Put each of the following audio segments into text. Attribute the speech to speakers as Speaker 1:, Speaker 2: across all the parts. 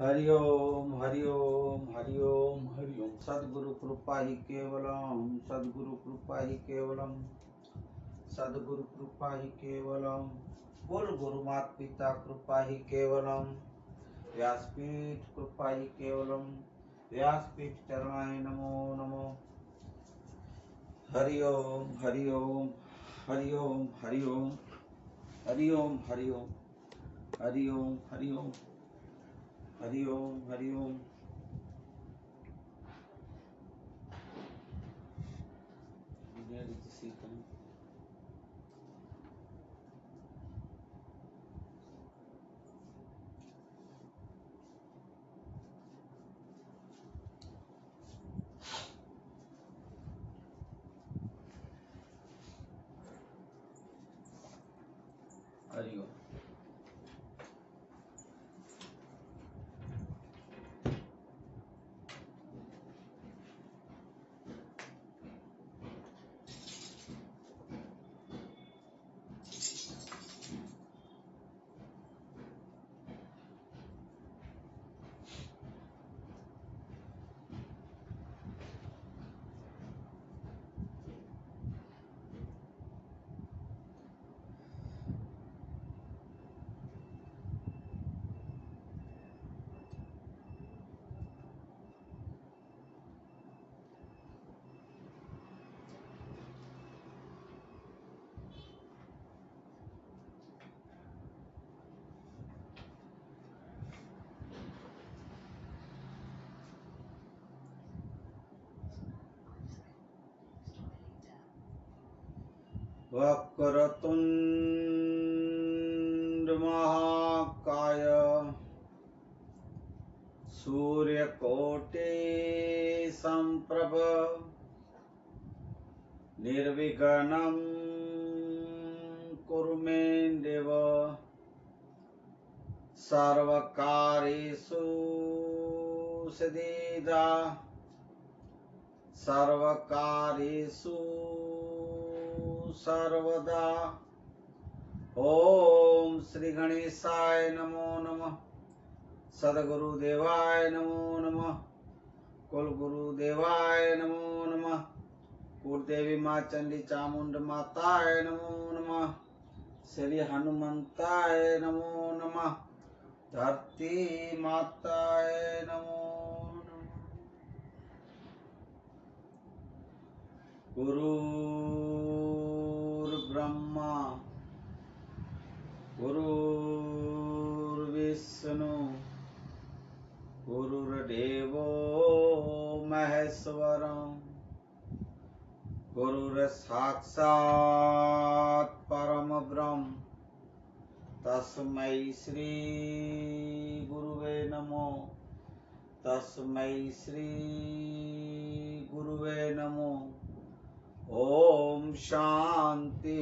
Speaker 1: हरि ओम हरि ओम हरि ओम हरि ओम। सद्गुरु कृपा ही केवलम, सद्गुरु कृपा ही केवलम, सद्गुरु कृपा ही केवलम, कुल गुरु मात पिता कृपा ही केवलम, व्यासपीठ कृपा ही केवलम, व्यासपीठ चरणाय नमो नमो। हरि ओम हरि ओम हरि ओम हरि ओम हरि ओम हरि ओम हरि ओम हरि ओम हरि ओम हरि ओम। हरि ओम। वक्रतुंड महाकाय सूर्यकोटि संप्रभ निर्विघ्नं कुरु मे देव। सर्वकार्येषु सिद्धिदा, सर्वकार्येषु सर्वदा। ओम श्री गणेशाय नमो नमः, सद्गुरुदेवाय नमो नमः, कुलगुरुदेवाय नमो नमः, कुलदेवी माँ चंडी चामुंड माताय नमो नमः, श्री हनुमंताय नमो नमः, धरती माताय नमो नमः। गुरुर्ब्रह्मा गुरुर्विष्णु गुरुर्देवो महेश्वरम्, गुरुर्साक्षात् परम ब्रह्म, तस्मै श्री गुरुवे नमो, तस्मै श्री गुरुवे नमो। ओम शांति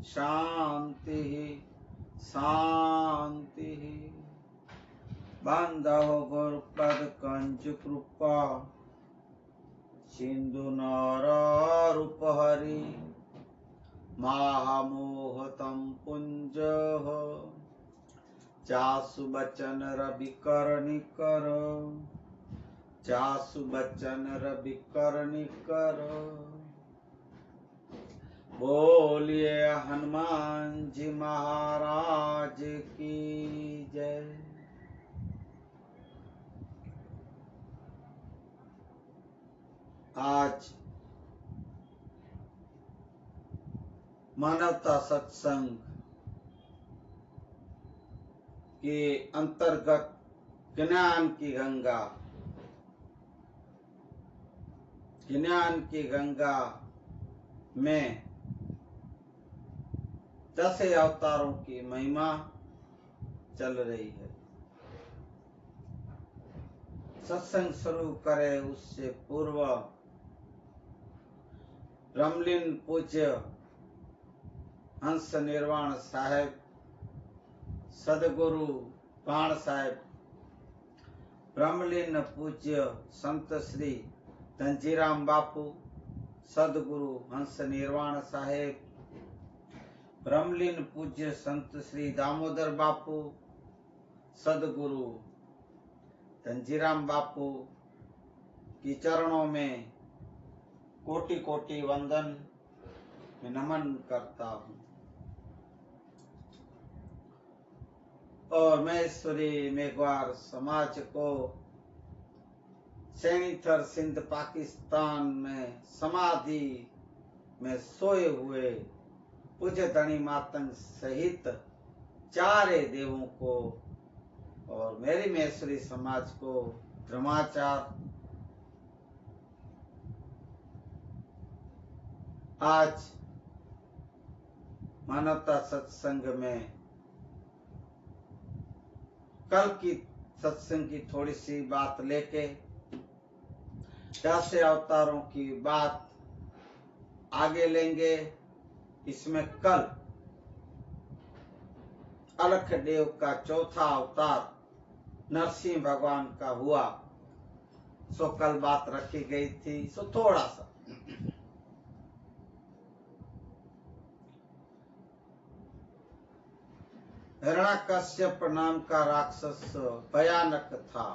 Speaker 1: शांति शांति। बांधव गुरुपद कंज कृपा सिंधु नारारूपहरि, महामोहतम पुंज चासु बचन रविकर निकर, चासु बचन रविकर निकर। बोलिए हनुमान जी महाराज की जय। आज मानवता सत्संग के अंतर्गत ज्ञान की गंगा, ज्ञान की गंगा में 10 अवतारों की महिमा चल रही है। सत्संग शुरू करे उससे पूर्व ब्रह्मलीन पूज्य हंस निर्वाण साहेब, सदगुरु प्राण साहेब, ब्रह्मलीन पूज्य संत श्री धनजीराम बापू, सदगुरु हंस निर्वाण साहेब, ब्रह्मलीन पूज्य संत श्री दामोदर बापू, सदगुरु धनजीराम बापू की चरणों में कोटि कोटि वंदन में नमन करता हूँ। और महेश्वरी मेघवार समाज को सैनीथर सिंध पाकिस्तान में समाधि में सोए हुए पूज्य धनी मातंग सहित चारे देवों को और मेरी महेश्वरी समाज को धर्माचार आज मानवता सत्संग में कल की सत्संग की थोड़ी सी बात लेके 10 अवतारों की बात आगे लेंगे। इसमें कल अलख देव का चौथा अवतार नरसिंह भगवान का हुआ, सो कल बात रखी गई थी। सो थोड़ा सा हिरण्यकश्यप नाम का राक्षस भयानक था।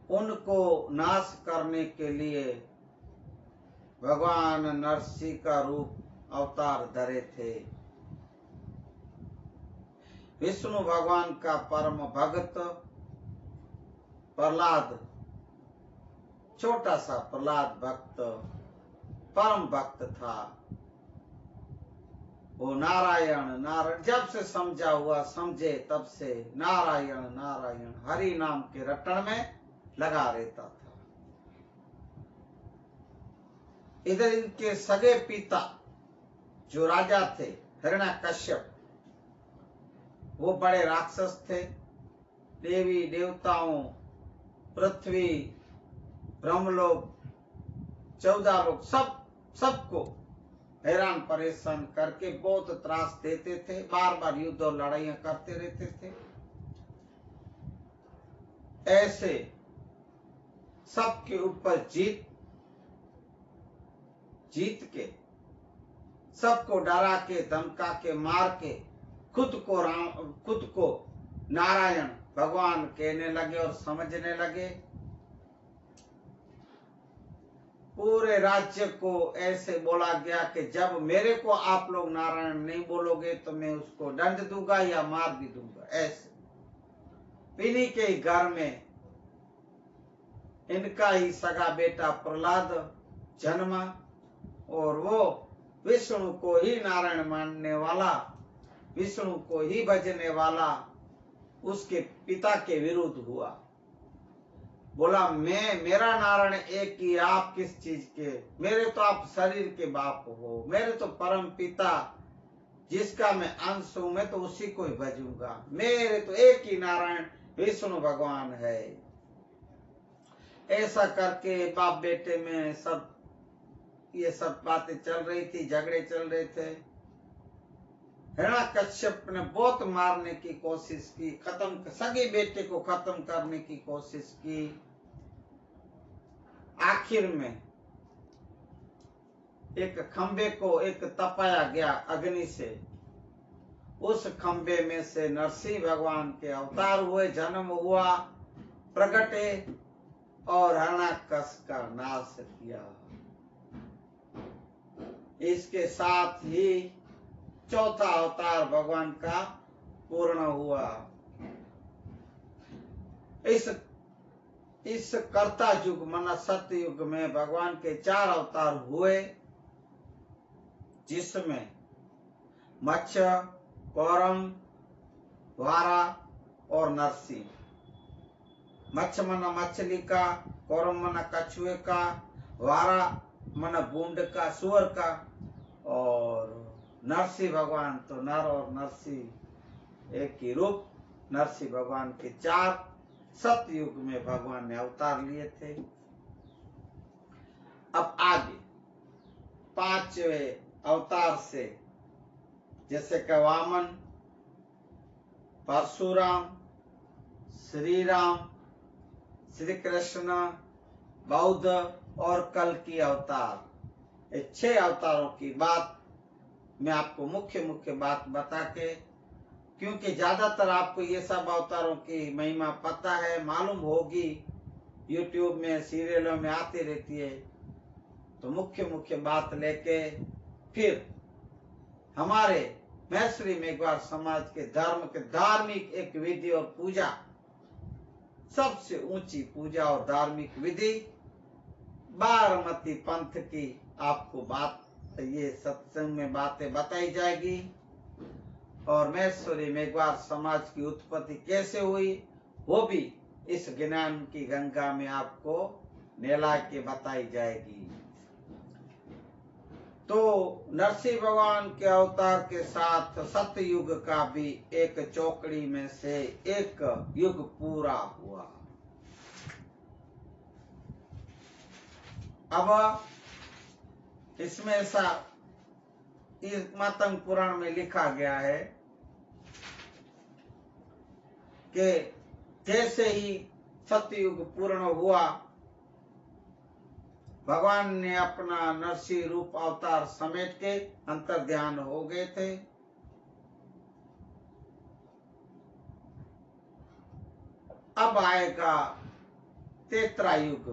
Speaker 1: उनको नाश करने के लिए भगवान नरसिंह का रूप अवतार धरे थे। विष्णु भगवान का परम भक्त प्रहलाद, छोटा सा प्रहलाद भक्त परम भक्त था। वो नारायण जब से समझा हुआ समझे तब से नारायण नारायण हरि नाम के रटण में लगा रहता था। इधर इनके सगे पिता जो राजा थे हिरण्यकश्यप, वो बड़े राक्षस थे। देवी देवताओं, पृथ्वी, ब्रह्मलोक, 14 लोग सबको हैरान परेशान करके बहुत त्रास देते थे। बार बार युद्ध और लड़ाइयां करते रहते थे। ऐसे सबके ऊपर जीत के सबको डरा के धमका के मार के खुद को नारायण भगवान कहने लगे और समझने लगे। पूरे राज्य को ऐसे बोला गया कि जब मेरे को आप लोग नारायण नहीं बोलोगे तो मैं उसको दंड दूंगा या मार भी दूंगा। ऐसे इन्हीं के घर में इनका ही सगा बेटा प्रहलाद जन्मा और वो विष्णु को ही नारायण मानने वाला, विष्णु को ही भजने वाला उसके पिता के विरुद्ध हुआ। बोला मेरा नारायण एक ही, आप किस चीज के, मेरे तो आप शरीर के बाप हो, मेरे तो परम पिता जिसका मैं अंश हूं, मैं तो उसी को ही भजूंगा। मेरे तो एक ही नारायण विष्णु भगवान है। ऐसा करके बाप बेटे में ये सब बातें चल रही थी, झगड़े चल रहे थे। हिरण्यकश्यप ने बहुत मारने की कोशिश की, सगे बेटे को खत्म करने की कोशिश की। आखिर में एक खंबे को एक तपाया गया अग्नि से, उस खंबे में से नरसिंह भगवान के अवतार हुए, जन्म हुआ, प्रगटे और हिरण्यकश्यप का नाश किया। इसके साथ ही चौथा अवतार भगवान का पूर्ण हुआ। इस कर्ता युग माना सत्य युग में भगवान के 4 अवतार हुए, जिसमें मत्स्य, कौरम, वारा और नरसिंह। मत्स्य मना मछली का, कौरम मना कछुए का, वारा मना बूंद का, सुअर का, और नरसिंह भगवान तो नर और नरसिंह एक ही रूप। नरसिंह भगवान के 4 सतयुग में भगवान ने अवतार लिए थे। अब आगे 5वें अवतार से, जैसे कि वामन, परशुराम, श्री राम, श्री कृष्ण, बौद्ध और कल की अवतार, ये 6 अवतारों की बात मैं आपको मुख्य बात बता के क्योंकि ज्यादातर आपको ये सब अवतारों की महिमा पता है, मालूम होगी, यूट्यूब में सीरियलों में आती रहती है। तो मुख्य मुख्य बात लेके फिर हमारे महेश्वरी मेघवार समाज के धर्म के धार्मिक एक विधि और पूजा, सबसे ऊंची पूजा और धार्मिक विधि बारामती पंथ की आपको बात, ये सत्संग में बातें बताई जाएगी। और महेश्वरी मेघवार समाज की उत्पत्ति कैसे हुई वो भी इस ज्ञान की गंगा में आपको नहला के बताई जाएगी। तो नरसिंह भगवान के अवतार के साथ सतयुग का भी एक चौकड़ी में से एक युग पूरा हुआ। अब इसमें ऐसा इस मातंग पुराण में लिखा गया है कि जैसे ही सतयुग पूर्ण हुआ, भगवान ने अपना नरसिंह रूप अवतार समेट के अंतर ध्यान हो गए थे। अब आएगा त्रेता युग।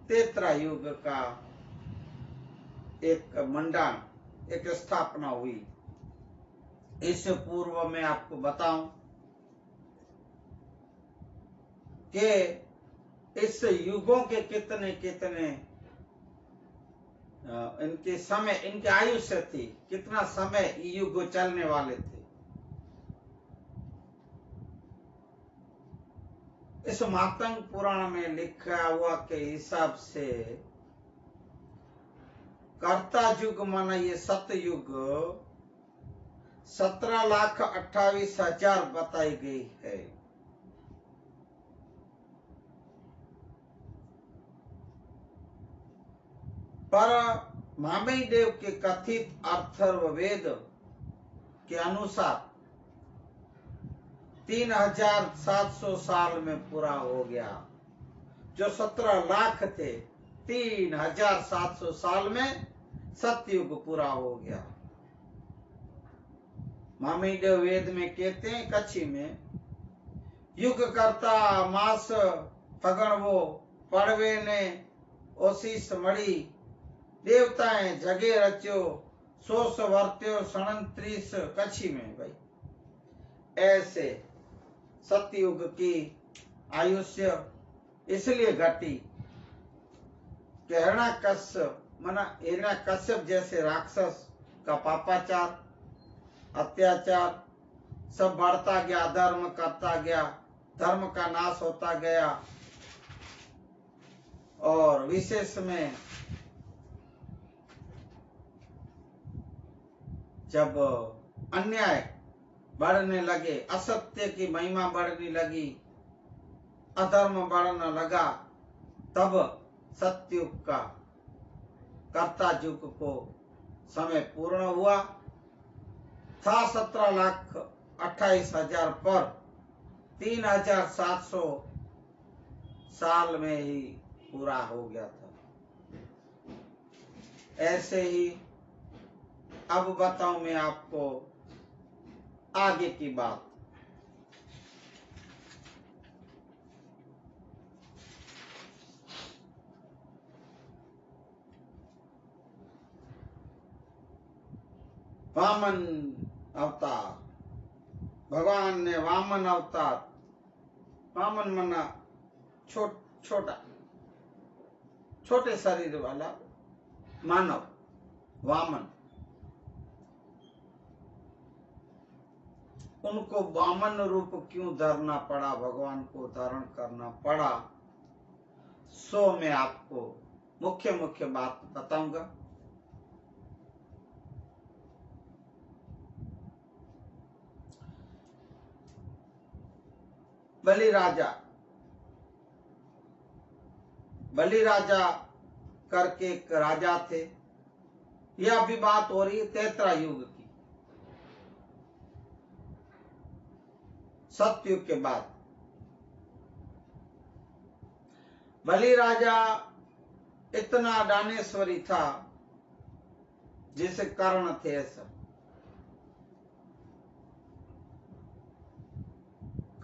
Speaker 1: त्रेता युग का एक मंडान, एक स्थापना हुई। इससे पूर्व में आपको बताऊं कि इस युगों के कितने कितने इनके समय, इनके आयुष्य थी, कितना समय युग चलने वाले थे। इस मातंग पुराण में लिखा हुआ के हिसाब से कर्ता युग माना ये सतयुग 17,28,000 बताई गई है। पर मामई देव के कथित अथर्ववेद के अनुसार 3,700 साल में पूरा हो गया। जो 17 लाख थे, 3,700 साल में सतयुग पूरा हो गया। मामई देव वेद में कहते हैं, कच्छी में, युग करता मास फगण वो पड़वे ने ओशीस मड़ी, देवताएं जगे रच्यो 100 वर्त्यो 37 कच्छी में। भाई ऐसे सतयुग की आयुष्य इसलिए घटी कि हिरण्यकश्यप मना हिरण्यकश्यप जैसे राक्षस का पापाचार, अत्याचार सब बढ़ता गया, धर्म करता गया, धर्म का नाश होता गया। और विशेष में जब अन्याय बढ़ने लगे, असत्य की महिमा बढ़ने लगी, अधर्म बढ़ने लगा, तब सतयुग का कर्ता युग को समय पूर्ण हुआ था। 17,28,000 पर 3,700 साल में ही पूरा हो गया था। ऐसे ही अब बताऊं मैं आपको आगे की बात। वामन अवतार, भगवान ने वामन अवतार, वामन मना छोटा, छोटे शरीर वाला मानव, वामन। उनको वामन रूप क्यों धरना पड़ा, भगवान को धारण करना पड़ा, सो मैं आपको मुख्य मुख्य बात बताऊंगा। बलि राजा करके एक राजा थे। यह अभी बात हो रही है त्रेता युग की, सतयुग के बाद। बलि राजा इतना दानेश्वरी था जैसे कर्ण थे ऐसा।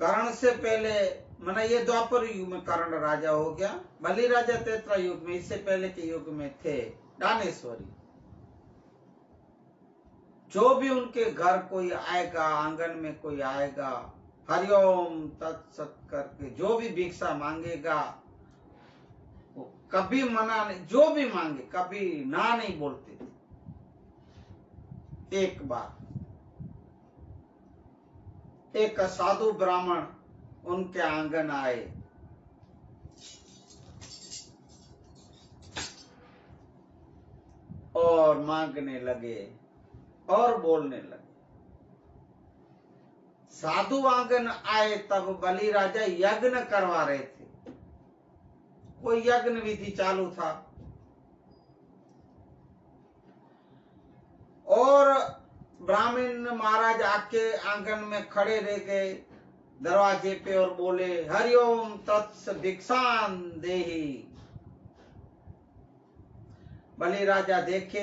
Speaker 1: कर्ण से पहले माना ये द्वापर युग में कर्ण राजा हो गया, बलि राजा त्रेता युग में, इससे पहले के युग में थे दानेश्वरी। जो भी उनके घर कोई आएगा, आंगन में कोई आएगा, हरिओम तत्सत करके जो भी भिक्षा मांगेगा वो कभी मना नहीं, जो भी मांगे कभी ना नहीं बोलते थे। एक बार एक साधु ब्राह्मण उनके आंगन आए, और मांगने लगे और बोलने लगे। साधु आंगन आए तब बलि राजा यज्ञ करवा रहे थे, कोई यज्ञ विधि चालू था, और ब्राह्मण महाराज आके आंगन में खड़े रह गए दरवाजे पे और बोले हरिओम तत्स भिक्षान देहि। बलि राजा देखे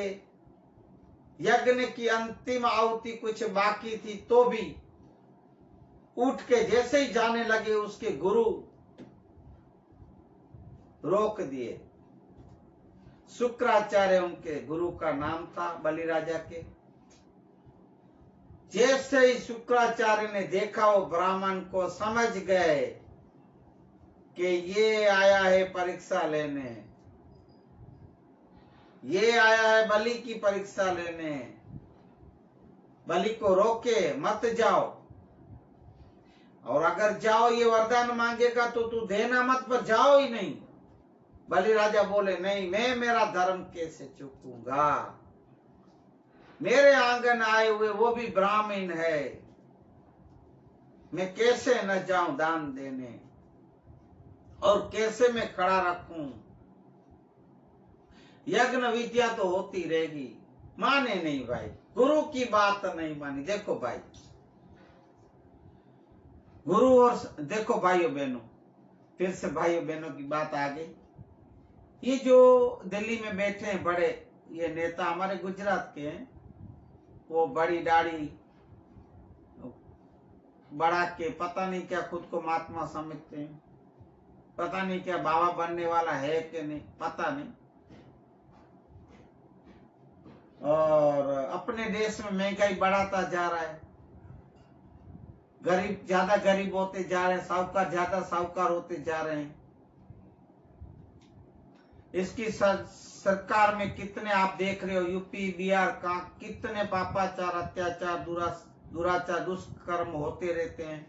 Speaker 1: यज्ञ की अंतिम आहुति कुछ बाकी थी, तो भी उठ के जैसे ही जाने लगे उसके गुरु रोक दिए। शुक्राचार्य उनके गुरु का नाम था बलि राजा के। जैसे ही शुक्राचार्य ने देखा वो ब्राह्मण को, समझ गए कि ये आया है परीक्षा लेने, ये आया है बलि की परीक्षा लेने, बलि को रोके मत जाओ, और अगर जाओ ये वरदान मांगेगा तो तू देना मत, पर जाओ ही नहीं। बलि राजा बोले नहीं, मैं मेरा धर्म कैसे चूकूंगा, मेरे आंगन आए हुए वो भी ब्राह्मण है, मैं कैसे न जाऊं दान देने, और कैसे मैं खड़ा रखूं, यज्ञ विद्या तो होती रहेगी। माने नहीं भाई, गुरु की बात नहीं मानी। देखो भाई, गुरु और देखो भाइयों बहनों, फिर से भाइयों बहनों की बात आ गई। ये जो दिल्ली में बैठे हैं बड़े ये नेता हमारे गुजरात के हैं, वो बड़ी दाढ़ी बढ़ा के पता नहीं क्या खुद को महात्मा समझते हैं, पता नहीं क्या बाबा बनने वाला है कि नहीं, पता नहीं। और अपने देश में महंगाई बढ़ाता जा रहा है, गरीब ज्यादा गरीब होते जा रहे हैं, साहूकार ज्यादा साहूकार होते जा रहे हैं। इसकी सरकार में कितने आप देख रहे हो, यूपी बिहार का कितने पापाचार, अत्याचार, दुराचार, दुष्कर्म होते रहते हैं।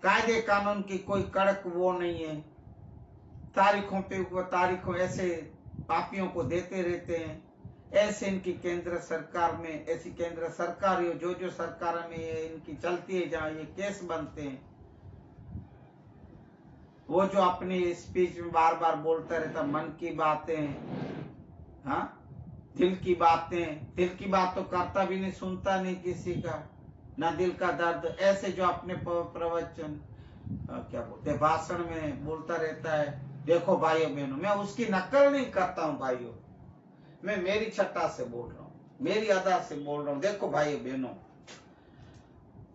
Speaker 1: कायदे कानून की कोई कड़क वो नहीं है, तारीखों पे ऊपर तारीखों ऐसे पापियों को देते रहते हैं। ऐसे इनकी केंद्र सरकार में, ऐसी केंद्र सरकार जो जो सरकार में इनकी चलती है, जहां ये केस बनते हैं, वो जो अपनी स्पीच में बार बार बोलता रहता मन की बातें, हाँ दिल की बातें, दिल की बात तो करता भी नहीं, सुनता नहीं किसी का, ना दिल का दर्द, ऐसे जो अपने प्रवचन क्या बोलते भाषण में बोलता रहता है। देखो भाइयों बहनों, मैं उसकी नकल नहीं करता हूँ भाइयों, मैं मेरी छटा से बोल रहा हूँ, मेरी अदा से बोल रहा हूँ। देखो भाइयों बहनों,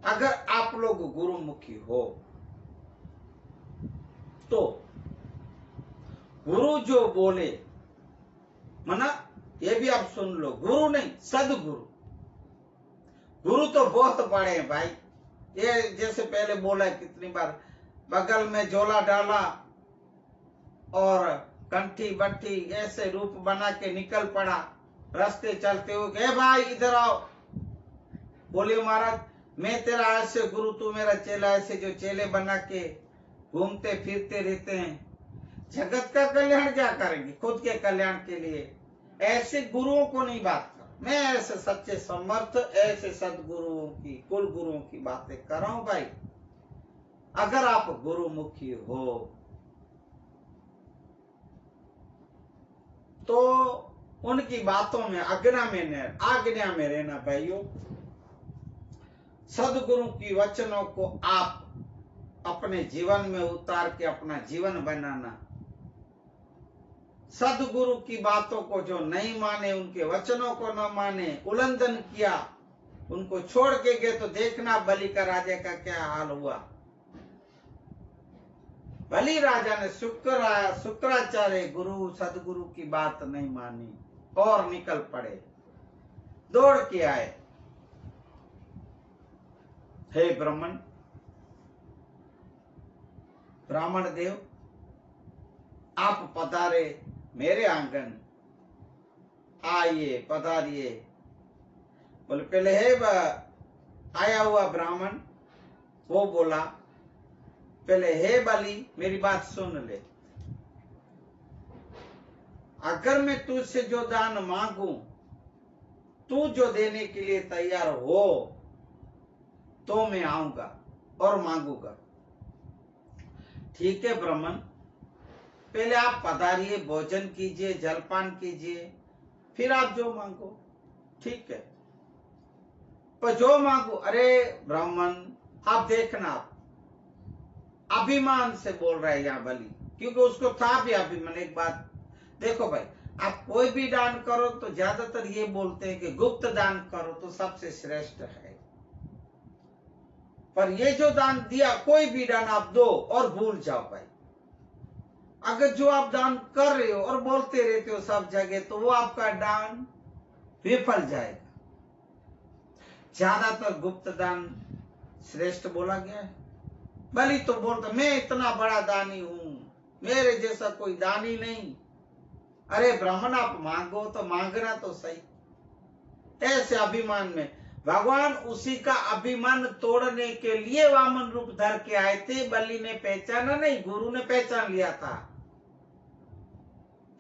Speaker 1: अगर आप लोग गुरुमुखी हो तो गुरु जो बोले, मना ये भी आप सुन लो, गुरु नहीं सदगुरु। गुरु तो बहुत बड़े हैं भाई, ये जैसे पहले बोला है कितनी बार, बगल में झोला डाला और कंठी बट्टी ऐसे रूप बना के निकल पड़ा, रास्ते चलते हुए, भाई इधर आओ। बोले महाराज मैं तेरा ऐसे गुरु, तू मेरा चेला, ऐसे जो चेले बना के घूमते फिरते रहते हैं, जगत का कल्याण क्या करेंगे, खुद के कल्याण के लिए, ऐसे गुरुओं को नहीं बात कर। मैं ऐसे सच्चे समर्थ, ऐसे सदगुरुओं की, कुल गुरुओं की बातें कर रहा हूं भाई। अगर आप गुरुमुखी हो तो उनकी बातों में आज्ञा में रहना भाइयों। सदगुरु की वचनों को आप अपने जीवन में उतार के अपना जीवन बनाना। सदगुरु की बातों को जो नहीं माने, उनके वचनों को न माने, उल्लंघन किया, उनको छोड़ के गए तो देखना बलि का राजा का क्या हाल हुआ। बलि राजा ने शुक्राचार्य गुरु सदगुरु की बात नहीं मानी और निकल पड़े, दौड़ के आए। हे ब्राह्मण देव, आप पधारे मेरे आंगन, आइए पधारिए। बोले पहले हे आया हुआ ब्राह्मण वो बोला, पहले हे बलि मेरी बात सुन ले, अगर मैं तुझसे जो दान मांगू तू जो देने के लिए तैयार हो तो मैं आऊंगा और मांगूंगा। ठीक है ब्राह्मण, पहले आप पधारिए, भोजन कीजिए, जलपान कीजिए, फिर आप जो मांगो। ठीक है, पर जो मांगो। अरे ब्राह्मण आप देखना, आप अभिमान से बोल रहे हैं यहाँ बलि, क्योंकि उसको था भी अभिमान। एक बात देखो भाई, आप कोई भी दान करो तो ज्यादातर ये बोलते हैं कि गुप्त दान करो तो सबसे श्रेष्ठ है, पर ये जो दान दिया, कोई भी दान आप दो और भूल जाओ भाई। अगर जो आप दान कर रहे हो और बोलते रहते हो सब जगह, तो वो आपका दान विफल जाएगा। ज्यादातर गुप्त दान श्रेष्ठ बोला गया है। बलि तो बोलता मैं इतना बड़ा दानी हूं, मेरे जैसा कोई दानी नहीं। अरे ब्राह्मण आप मांगो तो मांगना तो सही। ऐसे अभिमान में भगवान उसी का अभिमान तोड़ने के लिए वामन रूप धर के आए थे। बलि ने पहचाना नहीं, गुरु ने पहचान लिया था,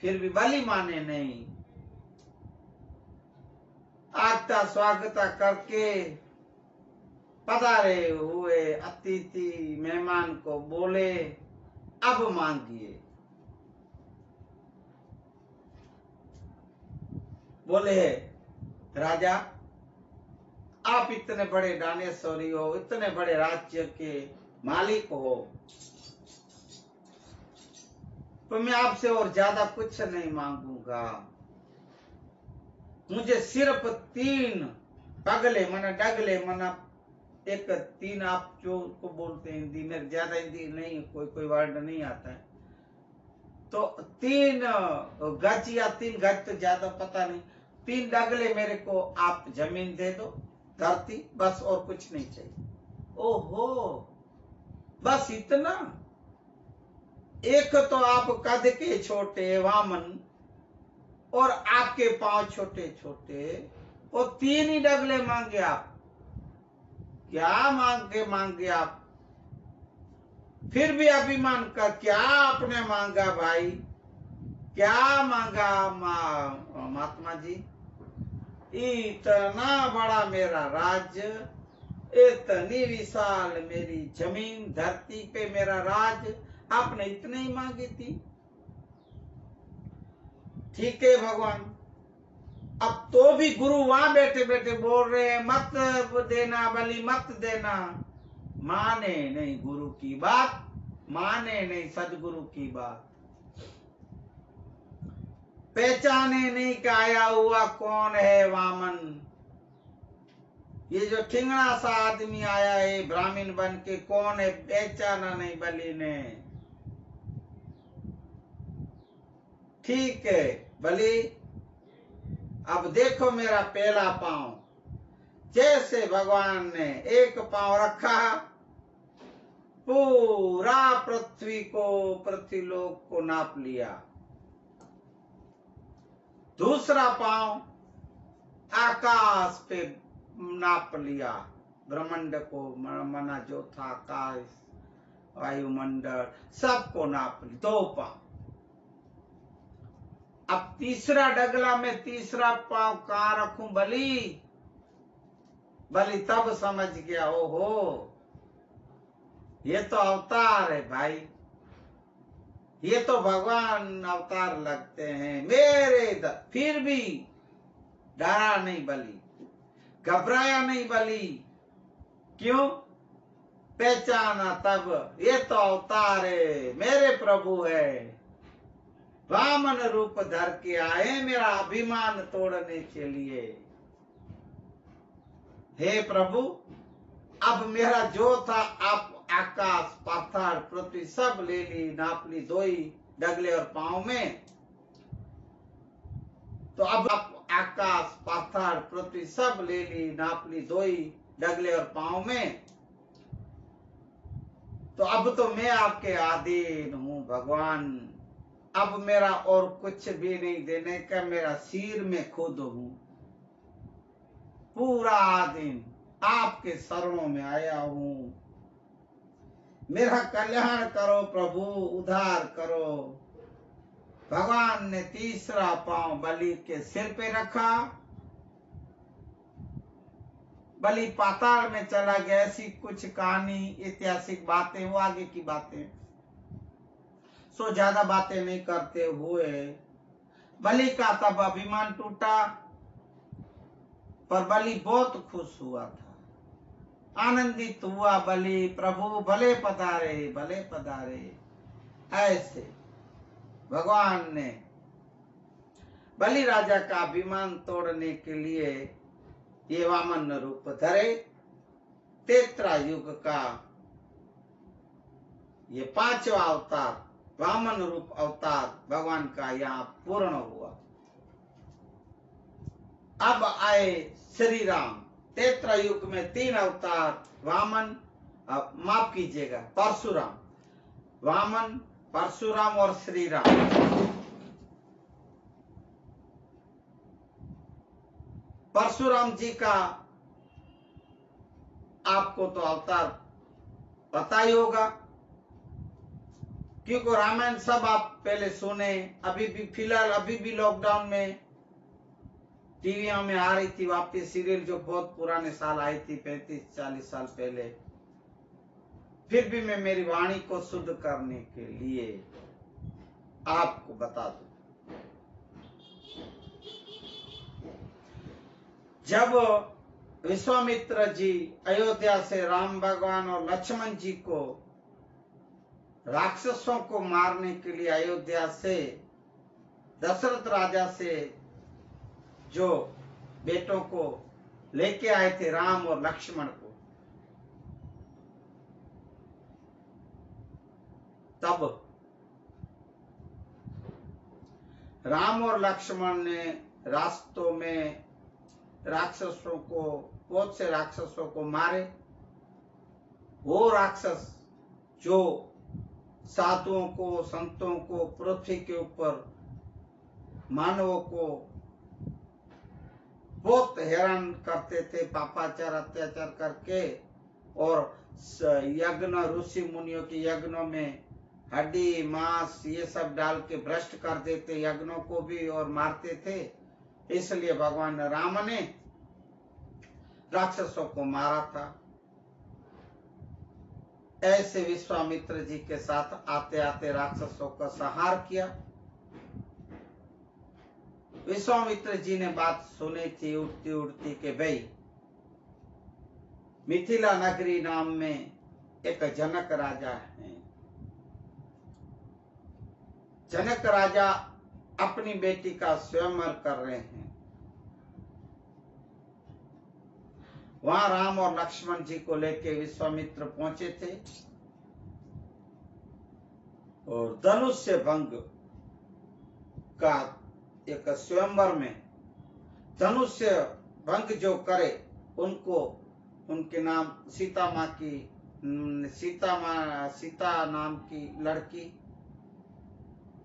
Speaker 1: फिर भी बलि माने नहीं। आगता स्वागता करके पधारे हुए अतिथि मेहमान को बोले अब मांगिए। बोले राजा आप इतने बड़े दानेश्वरी हो, इतने बड़े राज्य के मालिक हो, तो मैं आपसे और ज्यादा कुछ नहीं मांगूंगा। मुझे सिर्फ 3 पगले मना डगले मना एक 3, आप जो को बोलते हैं हिंदी में, ज्यादा हिंदी नहीं, कोई वर्ड नहीं आता है, तो 3 गज या 3 गज तो ज्यादा पता नहीं, 3 डगले मेरे को आप जमीन दे दो, धरती, बस और कुछ नहीं चाहिए। ओहो, बस इतना? एक तो आप कद के छोटे वामन और आपके पांव छोटे छोटे, और 3 ही डगले मांगे आप। क्या मांगे आप? फिर भी अभिमान का क्या आपने मांगा भाई? क्या मांगा महात्मा जी? इतना बड़ा मेरा राज्य, इतनी विशाल मेरी जमीन, धरती पे मेरा राज, आपने इतने ही मांगी थी। ठीक है भगवान, अब तो भी गुरु वहां बैठे बैठे बोल रहे हैं मत देना बलि, मत देना। माने नहीं गुरु की बात, माने नहीं सदगुरु की बात, पहचाने नहीं कि आया हुआ कौन है वामन। ये जो ठिंगड़ा सा आदमी आया है ब्राह्मण बन के, कौन है पहचाना नहीं बलि ने। ठीक है बलि, अब देखो मेरा पहला पांव। जैसे भगवान ने एक पांव रखा, पूरा पृथ्वीलोक को नाप लिया। दूसरा पांव आकाश पे नाप लिया, ब्रह्मांड को, मना जो था आकाश, वायुमंडल, सबको नाप लिया। 2 पांव। अब तीसरा डगला में तीसरा पांव कहां रखूं बलि? बलि तब समझ गया, ओहो ये तो अवतार है भाई, ये तो भगवान अवतार लगते हैं मेरे। फिर भी डरा नहीं बलि, घबराया नहीं बलि। क्यों? पहचाना तब, ये तो अवतार है, मेरे प्रभु है, वामन रूप धर के आए मेरा अभिमान तोड़ने के लिए। हे प्रभु, अब मेरा जो था आप आकाश पाताल पृथ्वी सब ले ली, नाप ली धोई डगले और पांव में। तो अब आप आकाश पाताल पृथ्वी सब ले ली, नाप ली धोई डगले और पांव में। तो अब तो मैं आपके अधीन हूँ भगवान। अब मेरा और कुछ भी नहीं देने का, मेरा सिर में खुद हूँ, पूरा दिन आपके शरणों में आया हूँ। मेरा कल्याण करो प्रभु, उद्धार करो। भगवान ने तीसरा पांव बलि के सिर पे रखा, बलि पाताल में चला गया। ऐसी कुछ कहानी ऐतिहासिक बातें, वो आगे की बातें, सो ज्यादा बातें नहीं करते हुए बलि का तब अभिमान टूटा, पर बलि बहुत खुश हुआ था, आनंदित हुआ बलि। प्रभु भले पधारे, भले पधारे। ऐसे भगवान ने बलि राजा का अभिमान तोड़ने के लिए ये वामन रूप धरे। तेत्रा युग का ये पांचवा अवतार, वामन रूप अवतार भगवान का यहाँ पूर्ण हुआ। अब आए श्री राम। तेत्रा युग में 3 अवतार, वामन, माफ कीजिएगा, परशुराम, वामन, परशुराम और श्री राम। परशुराम जी का आपको तो अवतार पता ही होगा, क्योंकि रामायण सब आप पहले सुने। अभी भी फिलहाल अभी भी लॉकडाउन में टीवियों में आ रही थी वापस सीरियल, जो बहुत पुराने साल आई थी, 35-40 साल पहले। फिर भी मैं मेरी वाणी को शुद्ध करने के लिए आपको बता दूं। जब विश्वामित्र जी अयोध्या से राम भगवान और लक्ष्मण जी को राक्षसों को मारने के लिए अयोध्या से दशरथ राजा से जो बेटों को लेके आए थे, राम और लक्ष्मण को, तब राम और लक्ष्मण ने रास्तों में राक्षसों को, बहुत से राक्षसों को मारे। वो राक्षस जो साधुओं को, संतों को, पृथ्वी के ऊपर मानवों को बहुत हैरान करते थे, पापाचार अत्याचार करके, और यज्ञ, ऋषि मुनियों के यज्ञों में हड्डी मांस ये सब डाल के भ्रष्ट कर देते, यज्ञों को भी, और मारते थे। इसलिए भगवान राम ने राक्षसों को मारा था। ऐसे विश्वामित्र जी के साथ आते आते राक्षसों का संहार किया। विश्वामित्र जी ने बात सुनी थी उड़ती उड़ती के भाई, मिथिला नगरी नाम में एक जनक राजा है। जनक राजा अपनी बेटी का स्वयंवर कर रहे हैं। वहां राम और लक्ष्मण जी को लेके विश्वामित्र पहुंचे थे, और धनुष्य भंग का एक स्वयंवर में धनुष्य भंग जो करे उनको, उनके नाम सीता माँ की, सीता नाम की लड़की,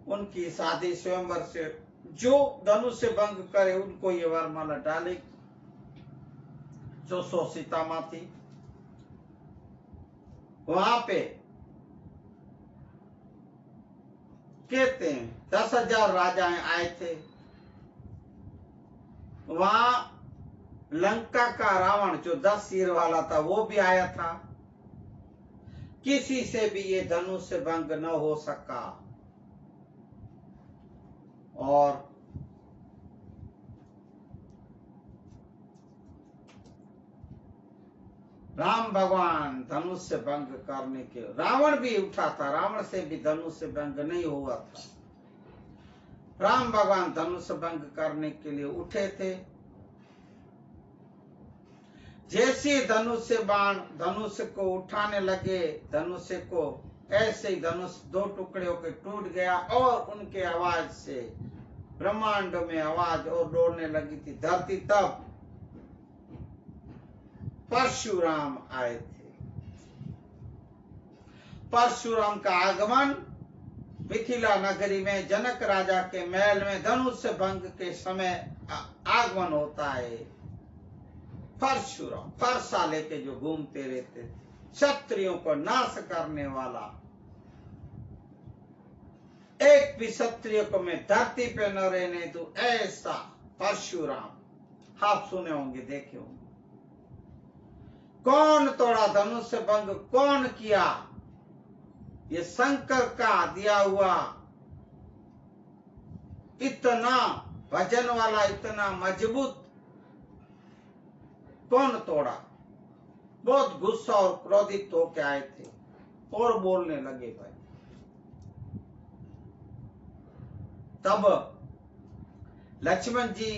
Speaker 1: उनकी शादी स्वयंवर से, जो धनुष्य भंग करे उनको ये वरमाला डाले, जो सो सीता माँ थी। वहां पे कहते हैं 10,000 राजाएं आए थे। वहां लंका का रावण जो 10 सिर वाला था वो भी आया था। किसी से भी ये धनुष्य भंग न हो सका, और राम भगवान धनुष्य भंग करने के, रावण भी उठा था, रावण से भी धनुष्य भंग नहीं हुआ था। राम भगवान धनुष्य भंग करने के लिए उठे थे। जैसे धनुष से बाण धनुष को उठाने लगे, धनुष को ऐसे ही धनुष दो टुकड़े होकर टूट गया और उनके आवाज से ब्रह्मांड में आवाज और दौड़ने लगी थी धरती। तब परशुराम आए थे। परशुराम का आगमन मिथिला नगरी में जनक राजा के महल में धनुष भंग के समय आगमन होता है। परशुराम फरसा लेके जो घूमते रहते थे, क्षत्रियों को नाश करने वाला, एक भी क्षत्रिय को मैं धरती पे न रहने दूं, ऐसा परशुराम आप सुने होंगे, देखे होंगे। कौन तोड़ा धनुष भंग, कौन किया? ये शंकर का दिया हुआ इतना वजन वाला, इतना मजबूत कौन तोड़ा? बहुत गुस्सा और क्रोधित होके आए थे और बोलने लगे भाई। तब लक्ष्मण जी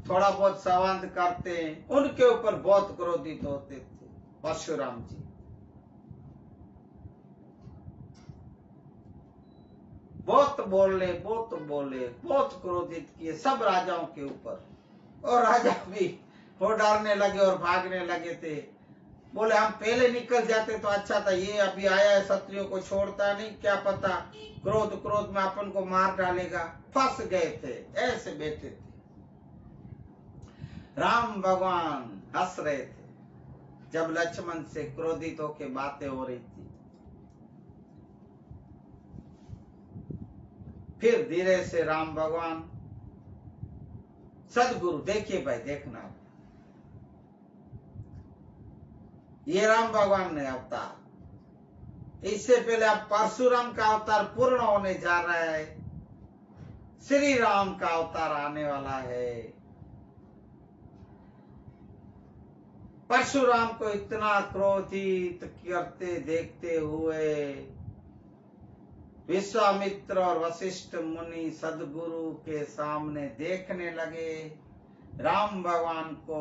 Speaker 1: थोड़ा बहुत संवाद करते हैं, उनके ऊपर बहुत क्रोधित होते थे परशुराम जी। बहुत बोले, बहुत क्रोधित किए सब राजाओं के ऊपर, और राजा भी वो डालने लगे और भागने लगे थे। बोले हम पहले निकल जाते तो अच्छा था, ये अभी आया है, क्षत्रियों को छोड़ता नहीं, क्या पता क्रोध में अपन को मार डालेगा। फंस गए थे, ऐसे बैठे थे। राम भगवान हंस रहे थे जब लक्ष्मण से क्रोधित होके बातें हो रही थी। फिर धीरे से राम भगवान, सदगुरु देखिए भाई, देखना, ये राम भगवान ने अवतार, इससे पहले अब परशुराम का अवतार पूर्ण होने जा रहा है, श्री राम का अवतार आने वाला है। परशुराम को इतना क्रोधित करते देखते हुए विश्वामित्र और वशिष्ठ मुनि सदगुरु के सामने देखने लगे। राम भगवान को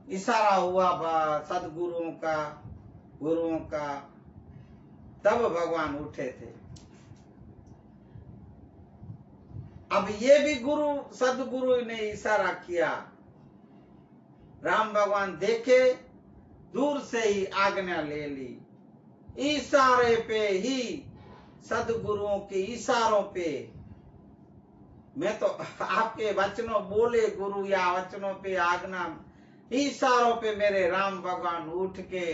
Speaker 1: इशारा हुआ सदगुरुओं का, गुरुओं का, तब भगवान उठे थे। अब ये भी गुरु सदगुरु ने इशारा किया, राम भगवान देखे, दूर से ही आज्ञा ले ली। इशारे पे ही, सदगुरुओं के इशारों पे, मैं तो आपके वचनों बोले गुरु या वचनों पे आज्ञा, इशारों पे मेरे राम भगवान उठ के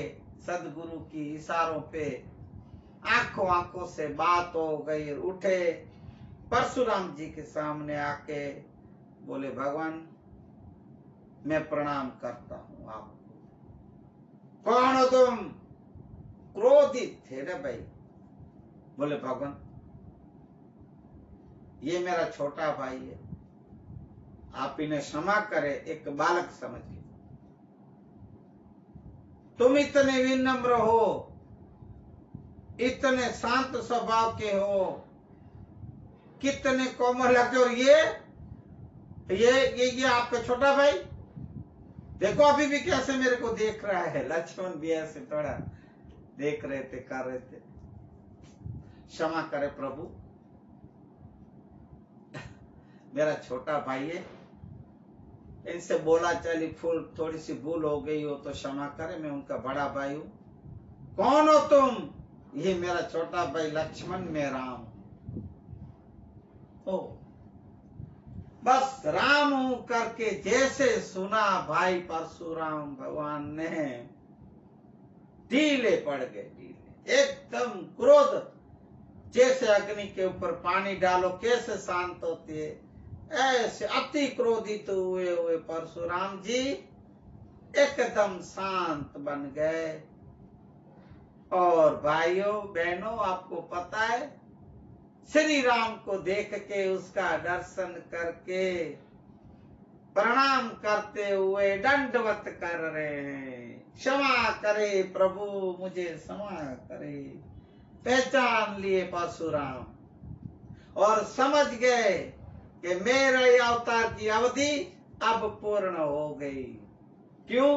Speaker 1: सदगुरु की इशारों पे आंखों से बात हो गई। उठे परशुराम जी के सामने आके बोले भगवान मैं प्रणाम करता हूं आपको। कौन हो तुम? क्रोधित थे ना भाई। बोले भगवान ये मेरा छोटा भाई है, आप इन्हें क्षमा करें, एक बालक समझ के। तुम इतने विनम्र हो, इतने शांत स्वभाव के हो, कितने कोमल लगते, और ये आपका छोटा भाई, देखो अभी भी कैसे मेरे को देख रहा है। लक्ष्मण भी ऐसे थोड़ा देख रहे थे, कर रहे थे। क्षमा करे प्रभु, मेरा छोटा भाई है, इनसे बोला चली फूल थोड़ी सी भूल हो गई हो तो क्षमा करे, मैं उनका बड़ा भाई हूं। कौन हो तुम? ये मेरा छोटा भाई लक्ष्मण, मैं राम हो। बस राम हूं करके जैसे सुना भाई परशुराम भगवान ने, ढीले पड़ गए, ढीले एकदम। क्रोध जैसे अग्नि के ऊपर पानी डालो कैसे शांत होती है, ऐसे अति क्रोधित हुए परशुराम जी एकदम शांत बन गए। और भाइयों बहनों, आपको पता है, श्री राम को देख के, उसका दर्शन करके प्रणाम करते हुए दंडवत कर रहे हैं, क्षमा करे प्रभु, मुझे क्षमा करे। पहचान लिए परशुराम और समझ गए कि मेरे अवतार की अवधि अब पूर्ण हो गई। क्यों?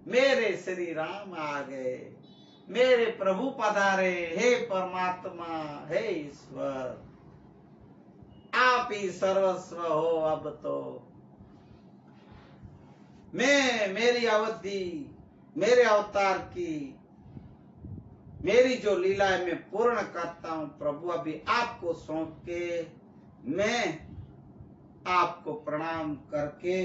Speaker 1: मेरे श्री राम आ गए, मेरे प्रभु पधारे, हे परमात्मा, हे ईश्वर, आप ही सर्वस्व हो। अब तो मैं मेरी अवधि, मेरे अवतार की, मेरी जो लीला है मैं पूर्ण करता हूं प्रभु। अभी आपको सौंप के मैं आपको प्रणाम करके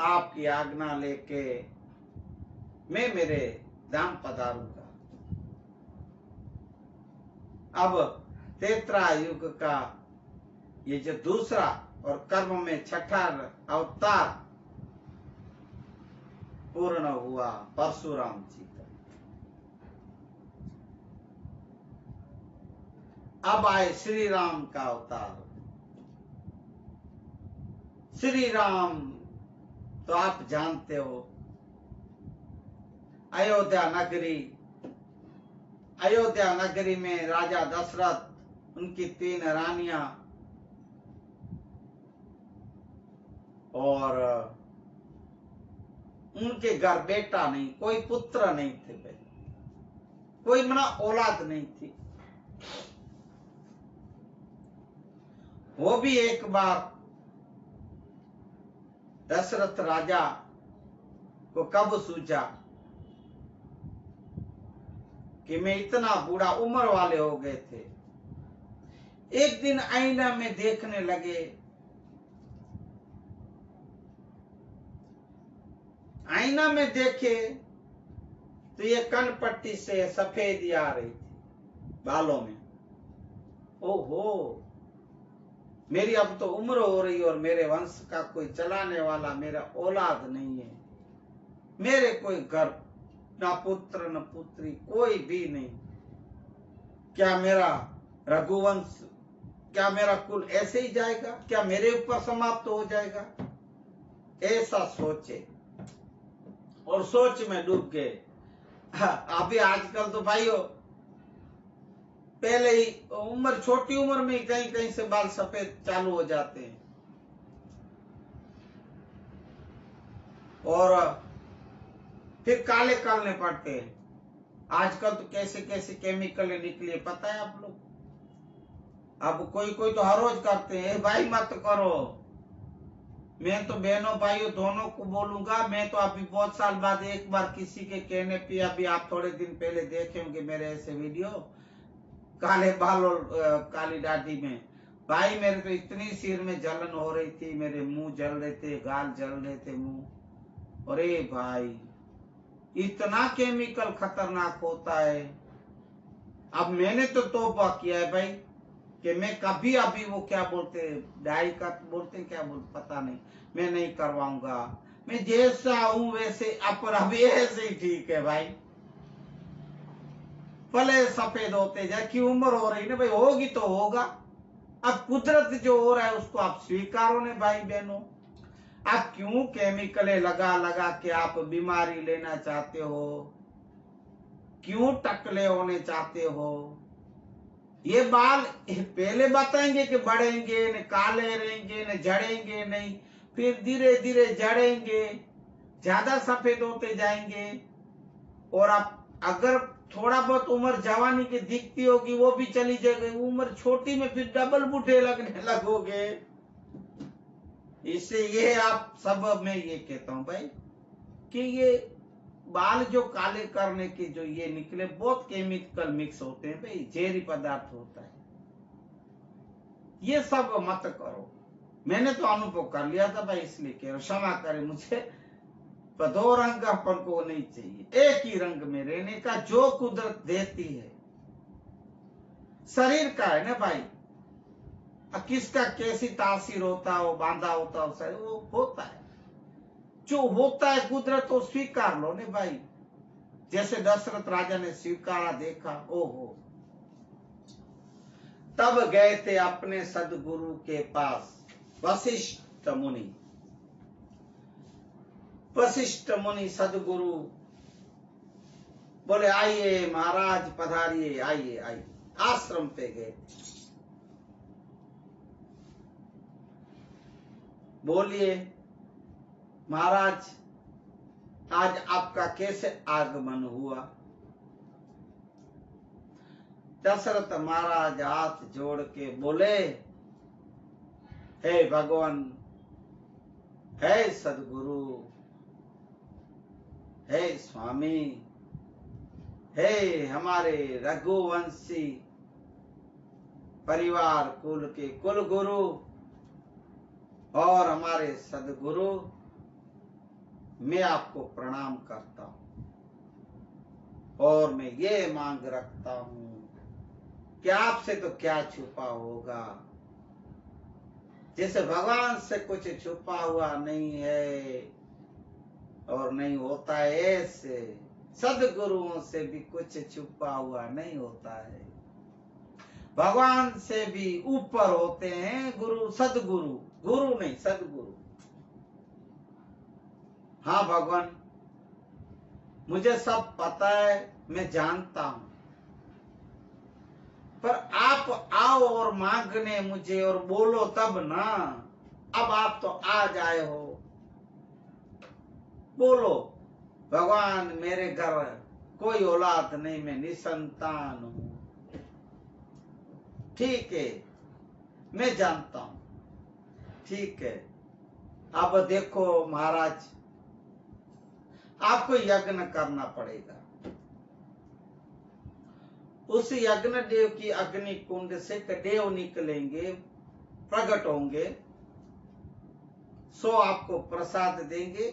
Speaker 1: आपकी आज्ञा लेके मैं मेरे धाम पधारूंगा। अब तेत्रा युग का ये जो दूसरा और कर्म में छठा अवतार पूर्ण हुआ परशुराम जी का। अब आए श्री राम का अवतार। श्री राम तो आप जानते हो, अयोध्या नगरी में राजा दशरथ, उनकी 3 रानियां और उनके घर बेटा नहीं, कोई पुत्र नहीं थे भाई, कोई मना औलाद नहीं थी। वो भी एक बार दशरथ राजा को कब सूझा कि मैं इतना बूढ़ा उम्र वाले हो गए थे। एक दिन आईना में देखने लगे, आईना में देखे तो ये कनपट्टी से सफेदी आ रही थी बालों में। ओहो, मेरी अब तो उम्र हो रही और मेरे वंश का कोई चलाने वाला, मेरा औलाद नहीं है, मेरे कोई घर ना पुत्र न पुत्री, कोई भी नहीं। क्या मेरा रघुवंश, क्या मेरा कुल ऐसे ही जाएगा? क्या मेरे ऊपर समाप्त हो जाएगा? ऐसा सोचे और सोच में डूब गए। अभी आजकल तो भाइयों पहले ही उम्र, छोटी उम्र में कहीं कहीं से बाल सफेद चालू हो जाते हैं और फिर काले करने पड़ते हैं। आजकल तो कैसे कैसे केमिकल निकले पता है आप लोग? अब कोई कोई तो हर रोज करते हैं। भाई मत करो, मैं तो बहनों भाइयों दोनों को बोलूंगा। मैं तो अभी बहुत साल बाद एक बार किसी के कहने पे, अभी आप थोड़े दिन पहले देखे होंगे मेरे ऐसे वीडियो, काले बाल और काली दाढ़ी में। भाई मेरे तो इतनी सिर में जलन हो रही थी, मेरे मुंह जल रहे थे, गाल जल रहे थे, मुंह। अरे भाई इतना केमिकल खतरनाक होता है। अब मैंने तो तौबा किया है भाई कि मैं कभी, अभी वो क्या बोलते, डाई का बोलते क्या बोलते पता नहीं, मैं नहीं करवाऊंगा। मैं जैसा हूं वैसे, अपन अभी ऐसे ही ठीक है भाई। भले सफेद होते जाए, की उम्र हो रही ना भाई, होगी तो होगा। अब कुदरत जो हो रहा है उसको आप स्वीकारो ने भाई बहनों। आप क्यों केमिकलें लगा लगा के आप बीमारी लेना चाहते हो? क्यों टकले होने चाहते हो? ये बाल पहले बताएंगे कि बढ़ेंगे न, काले रहेंगे न, झड़ेंगे नहीं, फिर धीरे धीरे झड़ेंगे, ज्यादा सफेद होते जाएंगे। और आप अगर थोड़ा बहुत उम्र जवानी की दिखती होगी वो भी चली जाएगी, उम्र छोटी में फिर डबल बूढ़े लगने लगोगे। इससे ये आप सब, मैं ये कहता हूं भाई कि ये बाल जो काले करने के जो ये निकले, बहुत केमिकल मिक्स होते हैं भाई, जहरी पदार्थ होता है। ये सब मत करो। मैंने तो अनुभव कर लिया था भाई, इसलिए कह रहा, क्षमा करें मुझे। पर 2 रंग अपन को नहीं चाहिए, एक ही रंग में रहने का जो कुदरत देती है। शरीर का है ना भाई, किसका कैसी तासीर होता हो, बांधा होता हो शरीर, वो होता है जो होता है कुदरत, तो स्वीकार लो ने भाई। जैसे दशरथ राजा ने स्वीकारा, देखा, ओहो। तब गए थे अपने सदगुरु के पास वशिष्ठ मुनि। वशिष्ठ मुनि सदगुरु बोले आइए महाराज पधारिए, आइए आइए। आश्रम पे गए, बोलिए। महाराज आज आपका कैसे आगमन हुआ? दशरथ महाराज हाथ जोड़ के बोले, हे भगवान, हे सदगुरु, हे स्वामी, हे हमारे रघुवंशी परिवार कुल के कुल गुरु और हमारे सदगुरु, मैं आपको प्रणाम करता हूं और मैं ये मांग रखता हूं कि आपसे तो क्या छुपा होगा, जैसे भगवान से कुछ छुपा हुआ नहीं है और नहीं होता है, ऐसे सदगुरुओं से भी कुछ छुपा हुआ नहीं होता है। भगवान से भी ऊपर होते हैं गुरु, सदगुरु, गुरु नहीं सदगुरु। हाँ भगवान, मुझे सब पता है, मैं जानता हूं, पर आप आओ और मांगने मुझे और बोलो तब ना। अब आप तो आ जाए हो, बोलो भगवान, मेरे घर कोई औलाद नहीं, मैं निसंतान हूं। ठीक है, मैं जानता हूं, ठीक है। अब देखो महाराज, आपको यज्ञ करना पड़ेगा। उस यज्ञ देव की अग्नि कुंड से देव निकलेंगे, प्रकट होंगे, सो आपको प्रसाद देंगे।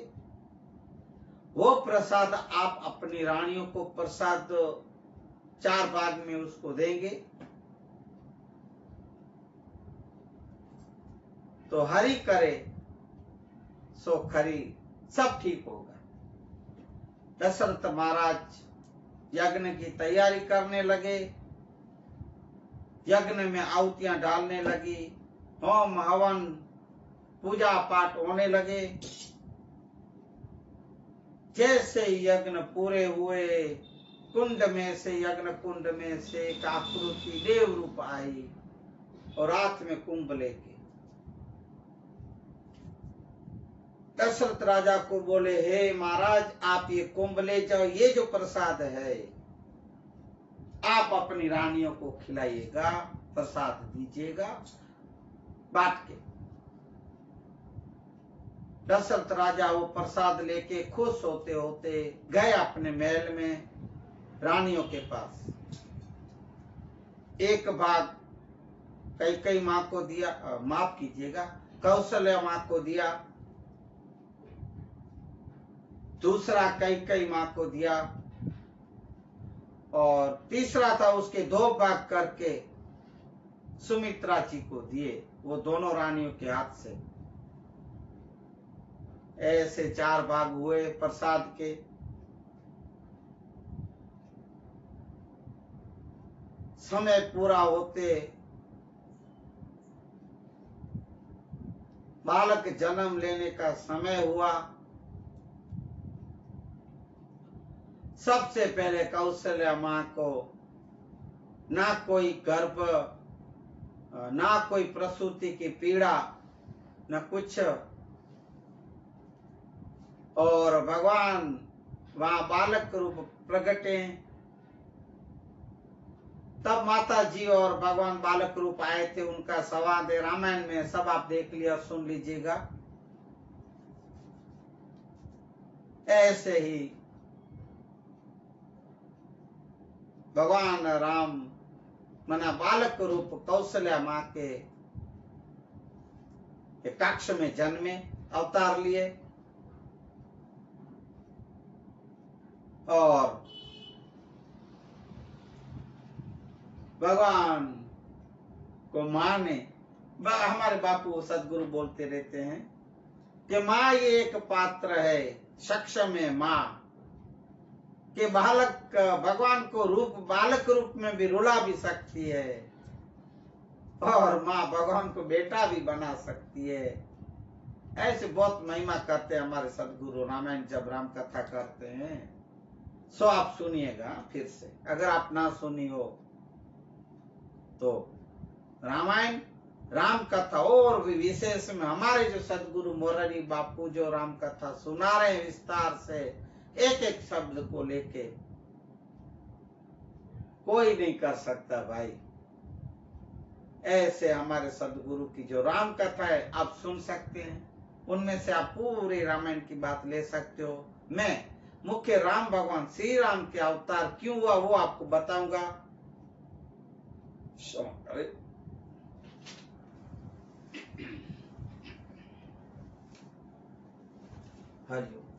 Speaker 1: वो प्रसाद आप अपनी रानियों को प्रसाद 4 भाग में उसको देंगे, तो हरि करे सो खरी, सब ठीक होगा। दशरथ महाराज यज्ञ की तैयारी करने लगे, यज्ञ में आहुतियां डालने लगी, होम हवन पूजा पाठ होने लगे। जैसे यज्ञ पूरे हुए, कुंड में से, यज्ञ कुंड में से एक आकृति देव रूप आई और हाथ में कुंभ लेके दशरथ राजा को बोले, हे महाराज, आप ये कुंभ ले जाओ, ये जो प्रसाद है आप अपनी रानियों को खिलाइएगा, प्रसाद दीजिएगा बांट के। दशरथ राजा वो प्रसाद लेके खुश होते होते गए अपने महल में, रानियों के पास। एक भाग कैकेयी माँ को दिया, माफ कीजिएगा, कौशल्या माँ को दिया, दूसरा कैकेयी माँ को दिया, और तीसरा था उसके 2 भाग करके सुमित्रा जी को दिए, वो दोनों रानियों के हाथ से। ऐसे 4 भाग हुए प्रसाद के। समय पूरा होते बालक जन्म लेने का समय हुआ। सबसे पहले कौशल्या माँ को ना कोई गर्भ, ना कोई प्रसूति की पीड़ा, न कुछ, और भगवान वहां बालक रूप प्रकटे। तब माता जी और भगवान बालक रूप आए थे, उनका संवाद रामायण में सब आप देख लिया, सुन लीजिएगा। ऐसे ही भगवान राम मना बालक रूप कौशल्या माँ के कक्ष में जन्मे, अवतार लिए, और भगवान को माँ ने, हमारे बापू सदगुरु बोलते रहते हैं कि माँ ये एक पात्र है, सक्षम है माँ कि बालक भगवान को रूप बालक रूप में भी रुला भी सकती है, और माँ भगवान को बेटा भी बना सकती है। ऐसे बहुत महिमा करते हैं हमारे सदगुरु रामायण जब राम कथा करते हैं, सो आप सुनिएगा फिर से, अगर आप ना सुनी हो तो। रामायण राम कथा और भी विशेष में हमारे जो सदगुरु मोरारी बापू जो राम कथा सुना रहे हैं विस्तार से, एक एक शब्द को लेके, कोई नहीं कर सकता भाई। ऐसे हमारे सदगुरु की जो राम कथा है आप सुन सकते हैं, उनमें से आप पूरी रामायण की बात ले सकते हो। मैं मुख्य राम भगवान श्री राम के अवतार क्यों हुआ वो आपको बताऊंगा। हरिओम।